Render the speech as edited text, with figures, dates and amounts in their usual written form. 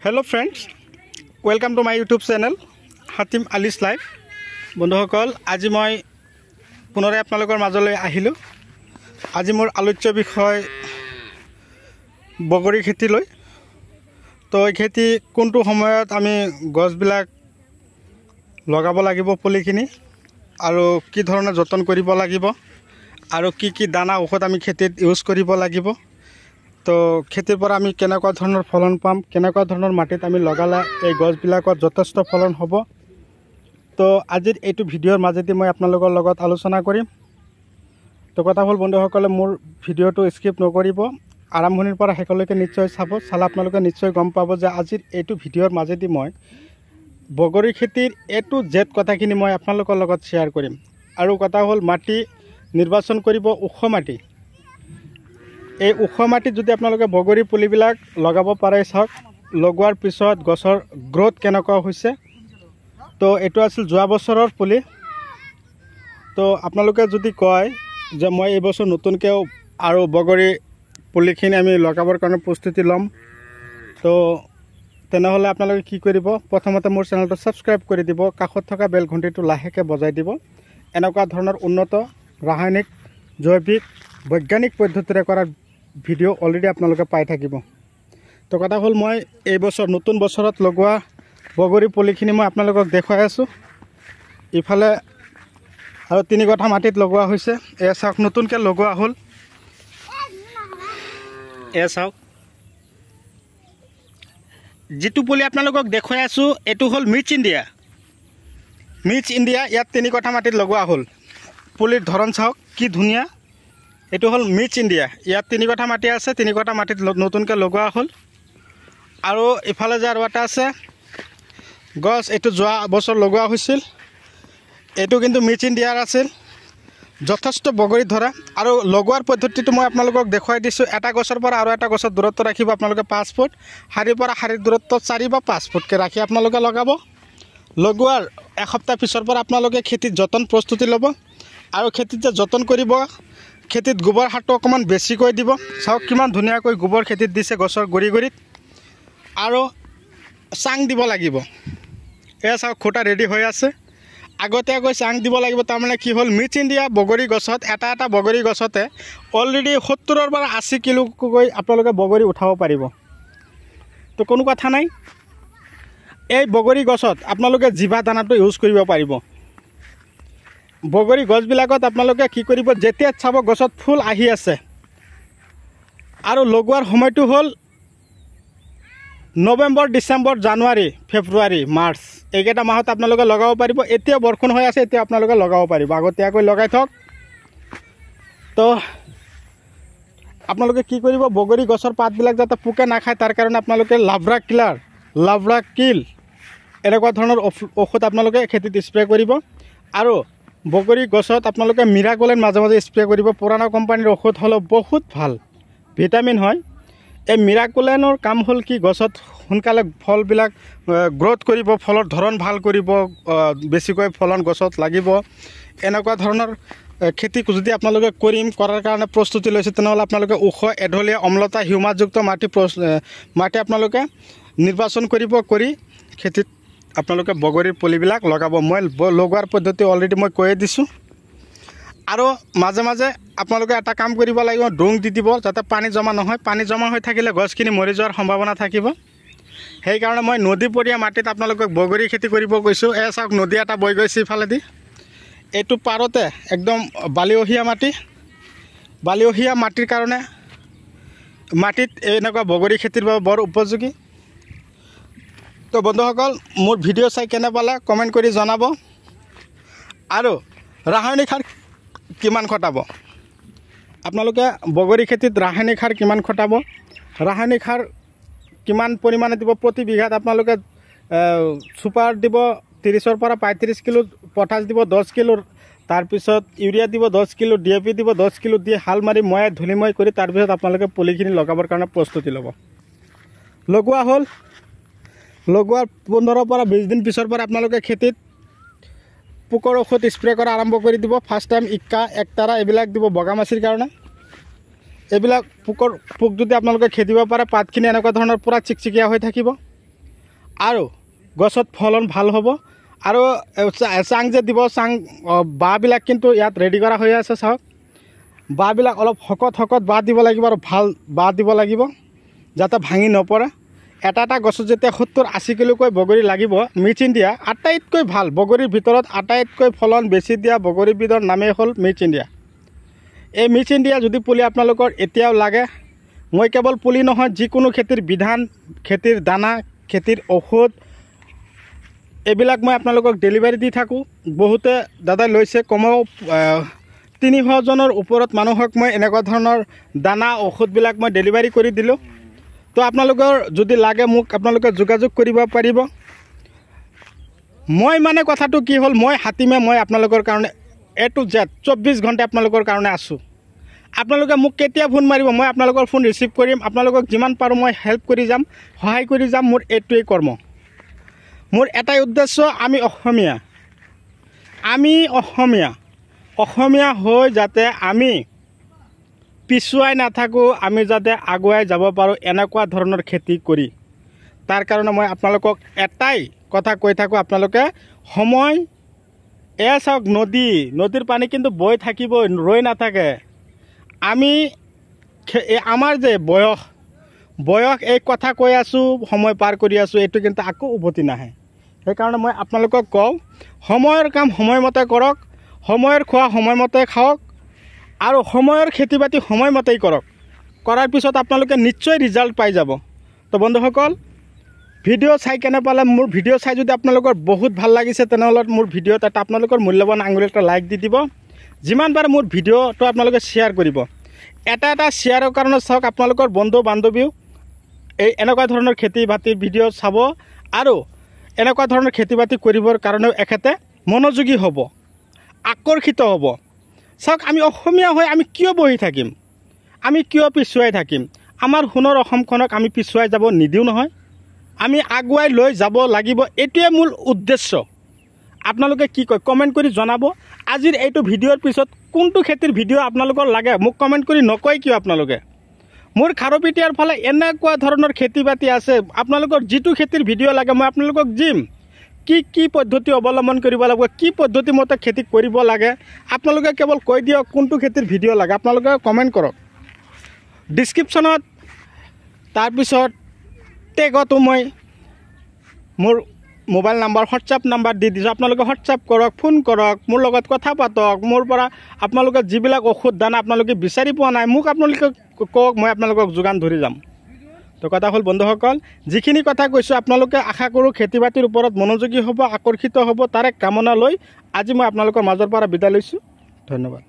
Hello friends, welcome to my YouTube channel Hatim Ali's Life. বন্ধুসকল আজি মই পুনৰে আপোনালোকৰ মাজলৈ আহিলো। আজি মোৰ আলোচ্য বিষয় বগৰী খেতি লৈ। তো এই খেতি কোনটো সময়ত আমি গছবিলাক লগাব লাগিব পুলিখিনি আৰু কি ধৰণৰ যতন কৰিব লাগিব আৰু কি দানা ঔষধ আমি খেতিত ইউজ কৰিব লাগিব। তো খেতিৰ পৰা আমি কেনেকুৱা ধৰণৰ ফলন পাম, কেনেকুৱা ধৰণৰ মাটিত আমি লগালে এই গছবিলাকত যথেষ্ট ফলন হ'ব। তো আজিৰ এইটো ভিডিঅ'ৰ মাজেদি মই আপোনালোকৰ লগত আলোচনা কৰিম। তো কথা হ'ল বন্ধুসকলে মোৰ ভিডিঅ'টো স্কিপ নকৰিব, আৰম্ভণিৰ পৰা শেষলৈকে নিশ্চয় চাব। চালে আপোনালোকে নিশ্চয় গম পাব যে আজিৰ এইটো ভিডিঅ'ৰ মাজেদি মই বগৰী খেতিৰ A to Z কথাখিনি মই আপোনালোকৰ লগত শ্বেয়াৰ কৰিম। আৰু কথা হ'ল মাটি নিৰ্বাচন কৰিব ওখ মাটি। এই ওখ মাটিত যদি আপোনালোকে বগৰী পুলিবিলাক লগাব পাৰে, চাওক লগোৱাৰ পিছত গছৰ গ্ৰোথ কেনেকুৱা হৈছে। তো এইটো আছিল যোৱা বছৰৰ পুলি। তো আপোনালোকে যদি কয় যে মই এই বছৰ নতুনকৈ আৰু বগৰী পুলিখিনি আমি লগাবৰ কাৰণে প্ৰস্তুতি ল'ম, তো তেনেহ'লে আপোনালোকে কি কৰিব, প্ৰথমতে মোৰ চেনেলটো ছাবস্ক্ৰাইব কৰি দিব, কাষত থকা বেল ঘণ্টিটো লাহেকৈ বজাই দিব। এনেকুৱা ধৰণৰ উন্নত ৰাসায়নিক, জৈৱিক, বৈজ্ঞানিক পদ্ধতিৰে কৰা ভিডিঅ' অলৰেডি আপোনালোকে পাই থাকিব। তো কথা হ'ল মই এই বছৰ নতুন বছৰত লগোৱা বগৰী পুলিখিনি মই আপোনালোকক দেখুৱাই আছোঁ। ইফালে আৰু 3 কঠা মাটিত লগোৱা হৈছে। এয়া চাওক নতুনকৈ লগোৱা হ'ল। এয়া চাওক যিটো পুলি আপোনালোকক দেখুৱাই আছোঁ এইটো হ'ল মিৰ্চ ইণ্ডিয়া। মিৰ্চ ইণ্ডিয়া ইয়াত 3 কঠা মাটিত লগোৱা হ'ল। পুলিৰ ধৰণ চাওক কি ধুনীয়া। এইটো হ'ল মিৰ্চ ইণ্ডিয়া। ইয়াত 3 কঠা মাটি আছে, 3 কঠা মাটিত নতুনকৈ লগোৱা হ'ল। আৰু ইফালে যে আৰু এটা আছে গছ, এইটো যোৱা বছৰ লগোৱা হৈছিল। এইটো কিন্তু মিৰ্চ ইণ্ডিয়াৰ আছিল, যথেষ্ট বগৰী ধৰা। আৰু লগোৱাৰ পদ্ধতিটো মই আপোনালোকক দেখুৱাই দিছোঁ। এটা গছৰ পৰা আৰু এটা গছৰ দূৰত্ব ৰাখিব আপোনালোকে 5 ফুট, শাৰীৰ পৰা শাৰীৰ দূৰত্ব 4 বা 5 ফুটকৈ ৰাখি আপোনালোকে লগাব। লগোৱাৰ এসপ্তাহ পিছৰ পৰা আপোনালোকে খেতিত যতন প্ৰস্তুতি ল'ব। আৰু খেতিত যে যতন কৰিব, খেতিত গোবৰ সাৰটো অকণমান বেছিকৈ দিব। চাওক কিমান ধুনীয়াকৈ গোবৰ খেতিত দিছে গছৰ গুৰিত। আৰু চাং দিব লাগিব। এয়া চাওক খুঁটা ৰেডি হৈ আছে। আগতীয়াকৈ চাং দিব লাগিব। তাৰমানে কি হ'ল, মিৰ্চ ইণ্ডিয়া বগৰী গছত এটা বগৰী গছতে অলৰেডি 70ৰ পৰা 80 কিলোকৈ আপোনালোকে বগৰী উঠাব পাৰিব। তো কোনো কথা নাই, এই বগৰী গছত আপোনালোকে জিভা দানাটো ইউজ কৰিব পাৰিব। বগৰী গছবিলাকত আপোনালোকে কি কৰিব, যেতিয়া চাব গছত ফুল আহি আছে আৰু লগোৱাৰ সময়টো হ'ল নৱেম্বৰ, ডিচেম্বৰ, জানুৱাৰী, ফেব্ৰুৱাৰী, মাৰ্চ, এইকেইটা মাহত আপোনালোকে লগাব পাৰিব। এতিয়া বৰষুণ হৈ আছে, এতিয়া আপোনালোকে লগাব পাৰিব, আগতীয়াকৈ লগাই থওক। তো আপোনালোকে কি কৰিব, বগৰী গছৰ পাতবিলাক যাতে পোকে নাখায় তাৰ কাৰণে আপোনালোকে লাভৰা কিল এনেকুৱা ধৰণৰ ঔষধ আপোনালোকে খেতিত স্প্ৰে কৰিব। আৰু বগৰী গছত আপোনালোকে মিৰাকোলেন মাজে মাজে স্প্ৰে কৰিব। পুৰণা কোম্পানীৰ ঔষধ হ'লেও বহুত ভাল, ভিটামিন হয়। এই মিৰাকোলেনৰ কাম হ'ল কি, গছত সোনকালে ফলবিলাক গ্ৰ'থ কৰিব, ফলৰ ধৰণ ভাল কৰিব, বেছিকৈ ফলন গছত লাগিব। এনেকুৱা ধৰণৰ খেতি যদি আপোনালোকে কৰাৰ কাৰণে প্ৰস্তুতি লৈছে, তেনেহ'লে আপোনালোকে ওখ, এঢলীয়া, অম্লতা, হিউমাছযুক্ত মাটি আপোনালোকে নিৰ্বাচন কৰি খেতিত আপোনালোকে বগৰীৰ পুলিবিলাক লগাব। মই লগোৱাৰ পদ্ধতি অলৰেডি মই কৈয়ে দিছোঁ। আৰু মাজে মাজে আপোনালোকে এটা কাম কৰিব লাগিব, ডোং দি দিব যাতে পানী জমা নহয়। পানী জমা হৈ থাকিলে গছখিনি মৰি যোৱাৰ সম্ভাৱনা থাকিব। সেইকাৰণে মই নদীপৰীয়া মাটিত আপোনালোকক বগৰী খেতি কৰিব কৈছোঁ। এয়া চাওক নদী এটা বৈ গৈছে ইফালেদি। এইটো পাৰতে একদম বালিয়হীয়া মাটিৰ কাৰণে মাটিত এনেকুৱা বগৰী খেতিৰ বাবে বৰ উপযোগী। তো বন্ধুসকল, মোৰ ভিডিঅ' চাই কেনে পালে কমেণ্ট কৰি জনাব। আৰু ৰাসায়নিক সাৰ কিমান খটাব, আপোনালোকে বগৰী খেতিত ৰাসায়নিক সাৰ কিমান খটাব, ৰাসায়নিক সাৰ কিমান পৰিমাণে দিব, প্ৰতি বিঘাত আপোনালোকে ছুপাৰ দিব 30ৰ পৰা 35 কিলো, পটাছ দিব 10 কিলো, তাৰপিছত ইউৰিয়া দিব 10 কিলো, DAP দিব 10 কিলো দি হাল মাৰি ময়াই ধূলিময় কৰি তাৰপিছত আপোনালোকে পুলিখিনি লগাবৰ কাৰণে প্ৰস্তুতি ল'ব। লগোৱা হ'ল, লগোৱাৰ 15 পৰা 20 দিন পিছৰ পৰা আপোনালোকে খেতিত পোকৰ ঔষধ স্প্ৰে কৰা আৰম্ভ কৰি দিব। ফাৰ্ষ্ট টাইম ইক্কা, একতাৰা এইবিলাক দিব বগা মাছিৰ কাৰণে। এইবিলাক পোক যদি আপোনালোকে খেদিব পাৰে, পাতখিনি এনেকুৱা ধৰণৰ পূৰা চিকচিকীয়া হৈ থাকিব। আৰু গছত ফলন ভাল হ'ব। আৰু চাং যে দিব, চাং বাঁহবিলাক কিন্তু ইয়াত ৰেডি কৰা হৈ আছে। চাওক বাঁহবিলাক অলপ শকত বাঁহ দিব লাগিব আৰু ভাল বাঁহ দিব লাগিব যাতে ভাঙি নপৰে। এটা এটা গছত যেতিয়া 70-80 কিলোকৈ বগৰী লাগিব, মিক্স ইণ্ডিয়া আটাইতকৈ ভাল বগৰীৰ ভিতৰত আটাইতকৈ ফলন বেছি দিয়া বগৰীবিধৰ নামেই হ'ল মিক্স ইণ্ডিয়া। এই মিক্স ইণ্ডিয়া যদি পুলি আপোনালোকৰ এতিয়াও লাগে, মই কেৱল পুলি নহয়, যিকোনো খেতিৰ বিধান, খেতিৰ দানা, খেতিৰ ঔষধ এইবিলাক মই আপোনালোকক ডেলিভাৰী দি থাকোঁ। বহুতে দাদাই লৈছে, কমেও 300জনৰ ওপৰত মানুহক মই এনেকুৱা ধৰণৰ দানা ঔষধবিলাক মই ডেলিভাৰী কৰি দিলোঁ। তো আপোনালোকৰ যদি লাগে মোক আপোনালোকে যোগাযোগ কৰিব পাৰিব। মই মানে কথাটো কি হ'ল, মই হাতীমে মই আপোনালোকৰ কাৰণে A to Z 24 ঘণ্টা আপোনালোকৰ কাৰণে আছোঁ। আপোনালোকে মোক কেতিয়া ফোন মাৰিব, মই আপোনালোকৰ ফোন ৰিচিভ কৰিম। আপোনালোকক যিমান পাৰোঁ মই হেল্প কৰি যাম, সহায় কৰি যাম। মোৰ এইটোৱেই কৰ্ম, মোৰ এটাই উদ্দেশ্য, আমি অসমীয়া হৈ যাতে আমি পিছুৱাই নাথাকোঁ, আমি যাতে আগুৱাই যাব পাৰোঁ এনেকুৱা ধৰণৰ খেতি কৰি। তাৰ কাৰণে মই আপোনালোকক এটাই কথা কৈ থাকোঁ, আপোনালোকে সময় চাওক, নদীৰ পানী কিন্তু বৈ থাকিব, ৰৈ নাথাকে। আমাৰ যে বয়স এই কথা কৈ আছোঁ, সময় পাৰ কৰি আছোঁ, এইটো কিন্তু আকৌ উভতি নাহে। সেইকাৰণে মই আপোনালোকক কওঁ, সময়ৰ কাম সময়মতে কৰক, সময়ৰ খোৱা সময়মতে খাওক আৰু সময়ৰ খেতি বাতি সময়মতেই কৰক। কৰাৰ পিছত আপোনালোকে নিশ্চয় ৰিজাল্ট পাই যাব। তো বন্ধুসকল, ভিডিঅ' চাই কেনে পালে, মোৰ ভিডিঅ' চাই যদি আপোনালোকৰ বহুত ভাল লাগিছে তেনেহ'লে মোৰ ভিডিঅ'ত এটা আপোনালোকৰ মূল্যৱান আঙুলি এটা লাইক দি দিব। যিমান পাৰে মোৰ ভিডিঅ'টো আপোনালোকে শ্বেয়াৰ কৰিব। এটা শ্বেয়াৰৰ কাৰণে চাওক, আপোনালোকৰ বন্ধু বান্ধৱীও এনেকুৱা ধৰণৰ খেতি বাতিৰ ভিডিঅ' চাব আৰু এনেকুৱা ধৰণৰ খেতি বাতি কৰিবৰ কাৰণেও এখেতে মনোযোগী হ'ব, আকৰ্ষিত হ'ব। চাওক, আমি অসমীয়া হৈ আমি কিয় বহি থাকিম, আমি কিয় পিছুৱাই থাকিম? আমাৰ সোণৰ অসমখনক আমি পিছুৱাই যাব নিদিওঁ নহয়, আমি আগুৱাই লৈ যাব লাগিব। এইটোৱে মূল উদ্দেশ্য। আপোনালোকে কি কয় কমেণ্ট কৰি জনাব। আজিৰ এইটো ভিডিঅ'ৰ পিছত কোনটো খেতিৰ ভিডিঅ' আপোনালোকৰ লাগে মোক কমেণ্ট কৰি নকয় কিয়? আপোনালোকে মোৰ খাৰুপেটীয়াৰ ফালে এনেকুৱা ধৰণৰ খেতি বাতি আছে, আপোনালোকৰ যিটো খেতিৰ ভিডিঅ' লাগে মই আপোনালোকক দিম। কি পদ্ধতি অৱলম্বন কৰিব লাগিব, কি পদ্ধতি মতে খেতি কৰিব লাগে, আপোনালোকে কেৱল কৈ দিয়ক কোনটো খেতিৰ ভিডিঅ' লাগে। আপোনালোকে কমেণ্ট কৰক ডিছক্ৰিপশ্যনত। তাৰপিছত টেগতো মই মোৰ মোবাইল নাম্বাৰ, হোৱাটছআপ নাম্বাৰ দি দিছোঁ। আপোনালোকে হোৱাটছআপ কৰক, ফোন কৰক, মোৰ লগত কথা পাতক। মোৰ পৰা আপোনালোকে যিবিলাক ঔষধ দানা আপোনালোকে বিচাৰি পোৱা নাই, মোক আপোনালোকে কওক, মই আপোনালোকক যোগান ধৰি যাম। তো কথা হ'ল বন্ধুসকল, যিখিনি কথা কৈছোঁ আপোনালোকে আশা কৰোঁ খেতি বাতিৰ ওপৰত মনোযোগী হ'ব, আকৰ্ষিত হ'ব। তাৰে কামনা লৈ আজি মই আপোনালোকৰ মাজৰ পৰা বিদায় লৈছোঁ। ধন্যবাদ।